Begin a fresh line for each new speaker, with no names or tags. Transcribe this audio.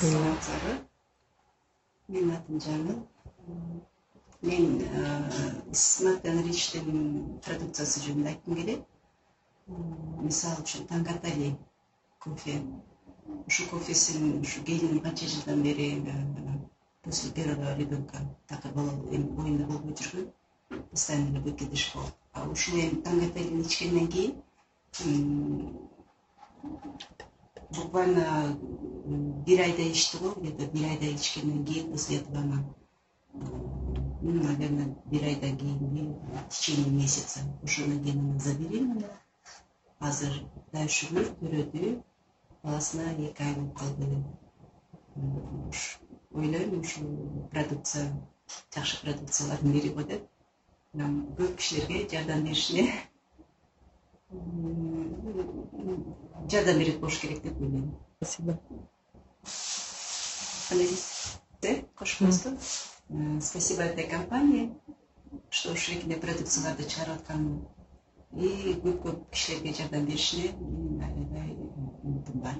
Саламатсызбы. Менин атым Жаңыл. Мен Smart and Rich'тин продукциясы жөнүндө айткым келет. Мисалы үчүн Тангатали кофе. Ушу кофесин ушу келиним канча жылдан бери после первого ребенка такыр бала боюнда болбой жүргөн. Постоянно выкидыш болуп. А ушул эми Тангаталини ичкенден кийин буквально bir ayda içti o, ya da bir ayda içkenden кейін, после этого она, наверное, bir aydan кейін, в течение месяца, уже она забеременела. Азыр да шүгүр көрөдү, баласына 2 ай болуп калды. Ойлойм, ушу продукция, жакшы продукциялардын бири го деп, көп кишилерге жардам беришине жардам берет болуш керек деп ойлойм.
Спасибо.
Спасибо этой компании, что ушли продукцияларды чыгарып аткан и көп кишилерге жардам беришине, наверное, үмүтүм бар.